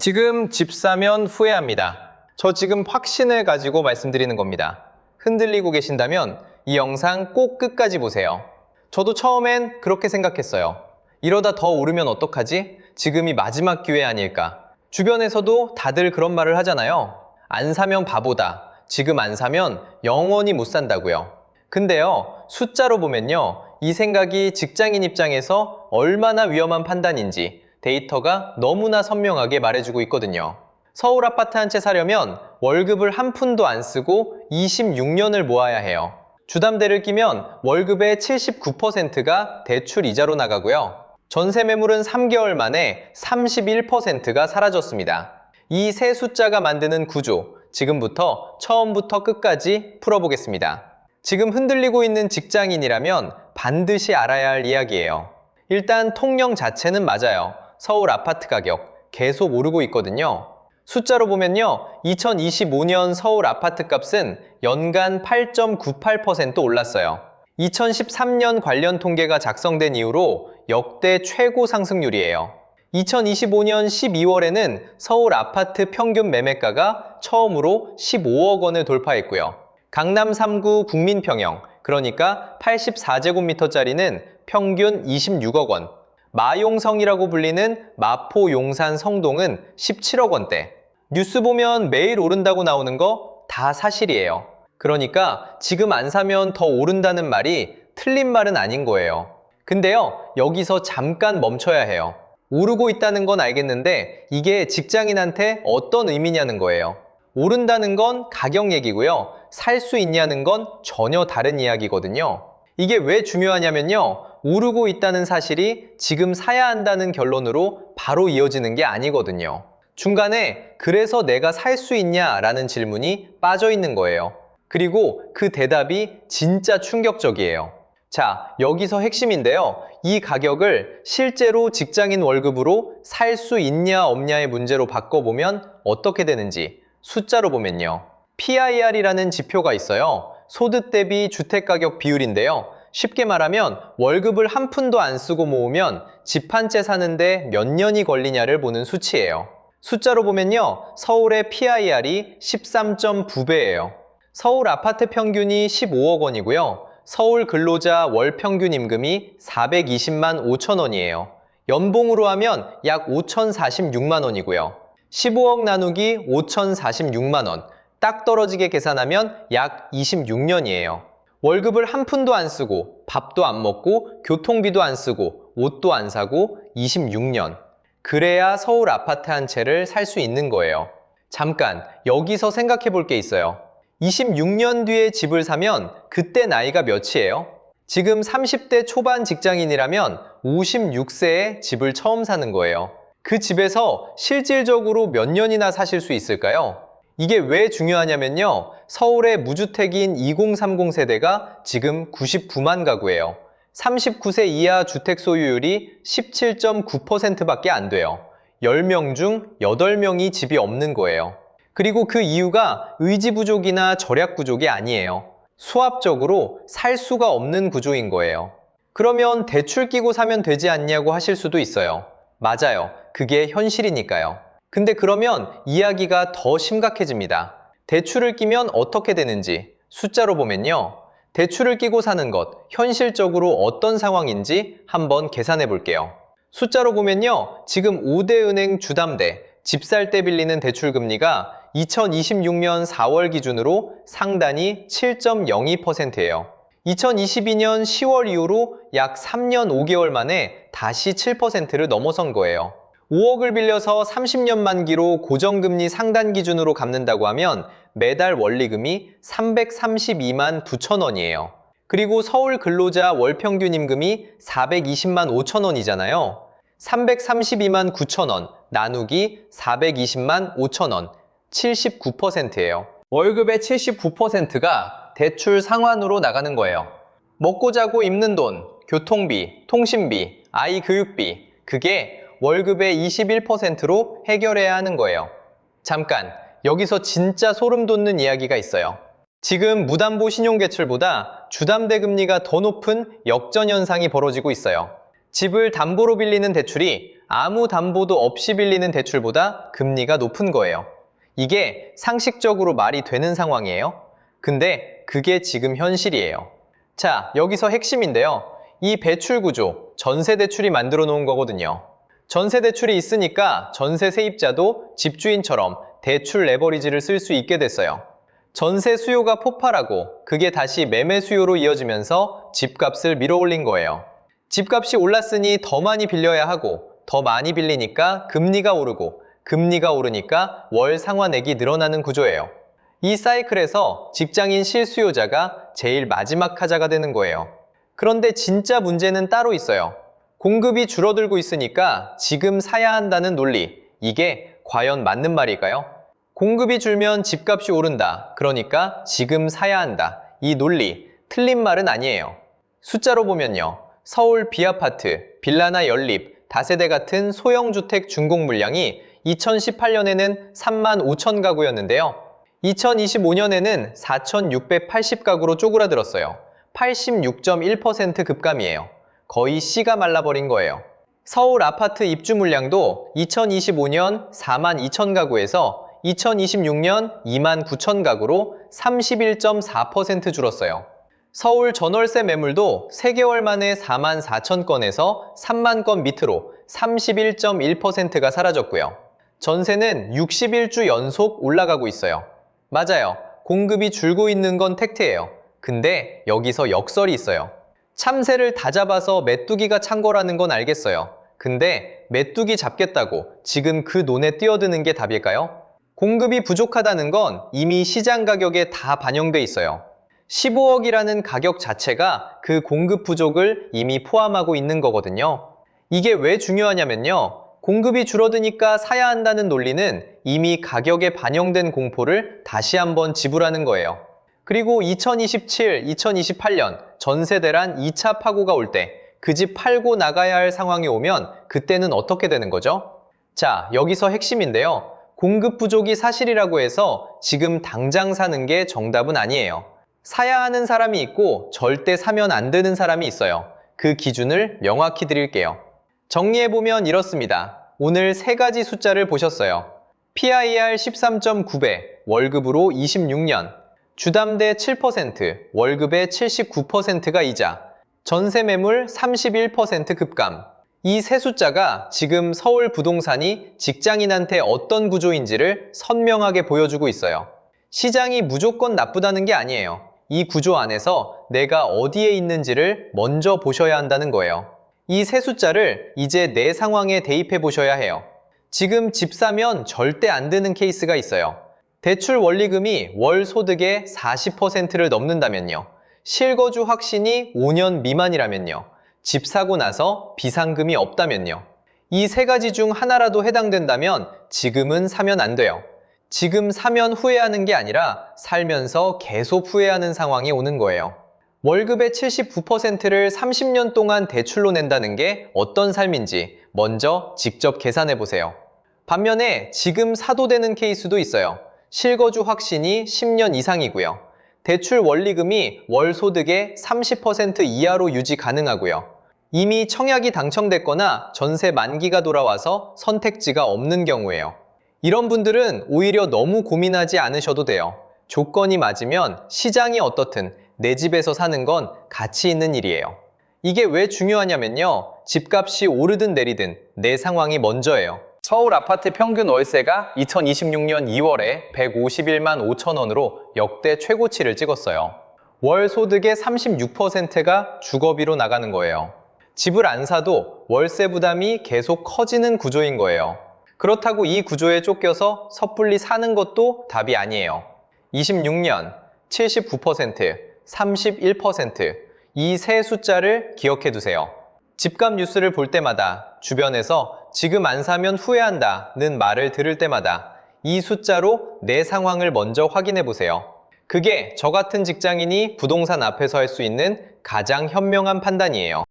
지금 집 사면 후회합니다. 저 지금 확신을 가지고 말씀드리는 겁니다. 흔들리고 계신다면 이 영상 꼭 끝까지 보세요. 저도 처음엔 그렇게 생각했어요. 이러다 더 오르면 어떡하지? 지금이 마지막 기회 아닐까? 주변에서도 다들 그런 말을 하잖아요. 안 사면 바보다. 지금 안 사면 영원히 못 산다고요. 근데요, 숫자로 보면요, 이 생각이 직장인 입장에서 얼마나 위험한 판단인지 데이터가 너무나 선명하게 말해주고 있거든요. 서울 아파트 한 채 사려면 월급을 한 푼도 안 쓰고 26년을 모아야 해요. 주담대를 끼면 월급의 79%가 대출 이자로 나가고요. 전세 매물은 3개월 만에 31%가 사라졌습니다. 이 세 숫자가 만드는 구조, 지금부터 처음부터 끝까지 풀어보겠습니다. 지금 흔들리고 있는 직장인이라면 반드시 알아야 할 이야기예요. 일단 통령 자체는 맞아요. 서울 아파트 가격 계속 오르고 있거든요. 숫자로 보면요, 2025년 서울 아파트 값은 연간 8.98% 올랐어요. 2013년 관련 통계가 작성된 이후로 역대 최고 상승률이에요. 2025년 12월에는 서울 아파트 평균 매매가가 처음으로 15억 원을 돌파했고요. 강남 3구 국민평형, 그러니까 84제곱미터짜리는 평균 26억 원, 마용성이라고 불리는 마포 용산 성동은 17억 원대. 뉴스 보면 매일 오른다고 나오는 거 다 사실이에요. 그러니까 지금 안 사면 더 오른다는 말이 틀린 말은 아닌 거예요. 근데요, 여기서 잠깐 멈춰야 해요. 오르고 있다는 건 알겠는데 이게 직장인한테 어떤 의미냐는 거예요. 오른다는 건 가격 얘기고요. 살 수 있냐는 건 전혀 다른 이야기거든요. 이게 왜 중요하냐면요, 오르고 있다는 사실이 지금 사야 한다는 결론으로 바로 이어지는 게 아니거든요. 중간에 그래서 내가 살 수 있냐라는 질문이 빠져 있는 거예요. 그리고 그 대답이 진짜 충격적이에요. 자, 여기서 핵심인데요. 이 가격을 실제로 직장인 월급으로 살 수 있냐 없냐의 문제로 바꿔보면 어떻게 되는지 숫자로 보면요. PIR이라는 지표가 있어요. 소득 대비 주택가격 비율인데요. 쉽게 말하면 월급을 한 푼도 안 쓰고 모으면 집 한 채 사는데 몇 년이 걸리냐를 보는 수치예요. 숫자로 보면요, 서울의 PIR이 13.9배예요. 서울 아파트 평균이 15억 원이고요. 서울 근로자 월 평균 임금이 420만 5천 원이에요. 연봉으로 하면 약 5,046만 원이고요. 15억 나누기 5,046만 원, 딱 떨어지게 계산하면 약 26년이에요. 월급을 한 푼도 안 쓰고 밥도 안 먹고 교통비도 안 쓰고 옷도 안 사고 26년. 그래야 서울 아파트 한 채를 살 수 있는 거예요. 잠깐 여기서 생각해 볼 게 있어요. 26년 뒤에 집을 사면 그때 나이가 몇이에요? 지금 30대 초반 직장인이라면 56세에 집을 처음 사는 거예요. 그 집에서 실질적으로 몇 년이나 사실 수 있을까요? 이게 왜 중요하냐면요, 서울의 무주택인 2030 세대가 지금 99만 가구예요. 39세 이하 주택 소유율이 17.9%밖에 안 돼요. 10명 중 8명이 집이 없는 거예요. 그리고 그 이유가 의지 부족이나 절약 부족이 아니에요. 수합적으로 살 수가 없는 구조인 거예요. 그러면 대출 끼고 사면 되지 않냐고 하실 수도 있어요. 맞아요. 그게 현실이니까요. 근데 그러면 이야기가 더 심각해집니다. 대출을 끼면 어떻게 되는지 숫자로 보면요, 대출을 끼고 사는 것, 현실적으로 어떤 상황인지 한번 계산해 볼게요. 숫자로 보면요, 지금 5대 은행 주담대, 집 살 때 빌리는 대출 금리가 2026년 4월 기준으로 상단이 7.02%예요. 2022년 10월 이후로 약 3년 5개월 만에 다시 7%를 넘어선 거예요. 5억을 빌려서 30년 만기로 고정금리 상단 기준으로 갚는다고 하면 매달 원리금이 332만 9천 원이에요. 그리고 서울 근로자 월 평균 임금이 420만 5천 원이잖아요. 332만 9천 원 나누기 420만 5천 원, 79%예요. 월급의 79%가 대출 상환으로 나가는 거예요. 먹고 자고 입는 돈, 교통비, 통신비, 아이 교육비, 그게 월급의 21%로 해결해야 하는 거예요. 잠깐, 여기서 진짜 소름 돋는 이야기가 있어요. 지금 무담보 신용대출보다 주담대 금리가 더 높은 역전 현상이 벌어지고 있어요. 집을 담보로 빌리는 대출이 아무 담보도 없이 빌리는 대출보다 금리가 높은 거예요. 이게 상식적으로 말이 되는 상황이에요. 근데 그게 지금 현실이에요. 자, 여기서 핵심인데요. 이 배출 구조, 전세대출이 만들어 놓은 거거든요. 전세대출이 있으니까 전세 세입자도 집주인처럼 대출 레버리지를 쓸 수 있게 됐어요. 전세 수요가 폭발하고 그게 다시 매매 수요로 이어지면서 집값을 밀어올린 거예요. 집값이 올랐으니 더 많이 빌려야 하고 더 많이 빌리니까 금리가 오르고 금리가 오르니까 월 상환액이 늘어나는 구조예요. 이 사이클에서 직장인 실수요자가 제일 마지막 타자가 되는 거예요. 그런데 진짜 문제는 따로 있어요. 공급이 줄어들고 있으니까 지금 사야 한다는 논리, 이게 과연 맞는 말일까요? 공급이 줄면 집값이 오른다. 그러니까 지금 사야 한다. 이 논리, 틀린 말은 아니에요. 숫자로 보면요. 서울 B아파트, 빌라나 연립, 다세대 같은 소형주택 준공 물량이 2018년에는 3만 5천 가구였는데요. 2025년에는 4,680가구로 쪼그라들었어요. 86.1% 급감이에요. 거의 씨가 말라버린 거예요. 서울 아파트 입주 물량도 2025년 4만 2천 가구에서 2026년 2만 9천 가구로 31.4% 줄었어요. 서울 전월세 매물도 3개월 만에 4만 4천 건에서 3만 건 밑으로 31.1%가 사라졌고요. 전세는 61주 연속 올라가고 있어요. 맞아요. 공급이 줄고 있는 건 팩트예요. 근데 여기서 역설이 있어요. 참새를 다 잡아서 메뚜기가 찬 거라는 건 알겠어요. 근데 메뚜기 잡겠다고 지금 그 논에 뛰어드는 게 답일까요? 공급이 부족하다는 건 이미 시장 가격에 다 반영돼 있어요. 15억이라는 가격 자체가 그 공급 부족을 이미 포함하고 있는 거거든요. 이게 왜 중요하냐면요. 공급이 줄어드니까 사야 한다는 논리는 이미 가격에 반영된 공포를 다시 한번 지불하는 거예요. 그리고 2027, 2028년 전세 대란 2차 파고가 올 때 그 집 팔고 나가야 할 상황이 오면 그때는 어떻게 되는 거죠? 자, 여기서 핵심인데요. 공급 부족이 사실이라고 해서 지금 당장 사는 게 정답은 아니에요. 사야 하는 사람이 있고 절대 사면 안 되는 사람이 있어요. 그 기준을 명확히 드릴게요. 정리해보면 이렇습니다. 오늘 3가지 숫자를 보셨어요. PIR 13.9배, 월급으로 26년, 주담대 7%, 월급의 79%가 이자, 전세 매물 31% 급감. 이 세 숫자가 지금 서울 부동산이 직장인한테 어떤 구조인지를 선명하게 보여주고 있어요. 시장이 무조건 나쁘다는 게 아니에요. 이 구조 안에서 내가 어디에 있는지를 먼저 보셔야 한다는 거예요. 이 세 숫자를 이제 내 상황에 대입해 보셔야 해요. 지금 집 사면 절대 안 되는 케이스가 있어요. 대출 원리금이 월 소득의 40%를 넘는다면요. 실거주 확신이 5년 미만이라면요. 집 사고 나서 비상금이 없다면요. 이 3가지 중 하나라도 해당된다면 지금은 사면 안 돼요. 지금 사면 후회하는 게 아니라 살면서 계속 후회하는 상황이 오는 거예요. 월급의 79%를 30년 동안 대출로 낸다는 게 어떤 삶인지 먼저 직접 계산해 보세요. 반면에 지금 사도 되는 케이스도 있어요. 실거주 확신이 10년 이상이고요. 대출 원리금이 월 소득의 30% 이하로 유지 가능하고요. 이미 청약이 당첨됐거나 전세 만기가 돌아와서 선택지가 없는 경우예요. 이런 분들은 오히려 너무 고민하지 않으셔도 돼요. 조건이 맞으면 시장이 어떻든 내 집에서 사는 건 가치 있는 일이에요. 이게 왜 중요하냐면요. 집값이 오르든 내리든 내 상황이 먼저예요. 서울 아파트 평균 월세가 2026년 2월에 151만 5천 원으로 역대 최고치를 찍었어요. 월 소득의 36%가 주거비로 나가는 거예요. 집을 안 사도 월세 부담이 계속 커지는 구조인 거예요. 그렇다고 이 구조에 쫓겨서 섣불리 사는 것도 답이 아니에요. 26년, 79%, 31%, 이 세 숫자를 기억해 두세요. 집값 뉴스를 볼 때마다 주변에서 지금 안 사면 후회한다는 말을 들을 때마다 이 숫자로 내 상황을 먼저 확인해 보세요. 그게 저 같은 직장인이 부동산 앞에서 할 수 있는 가장 현명한 판단이에요.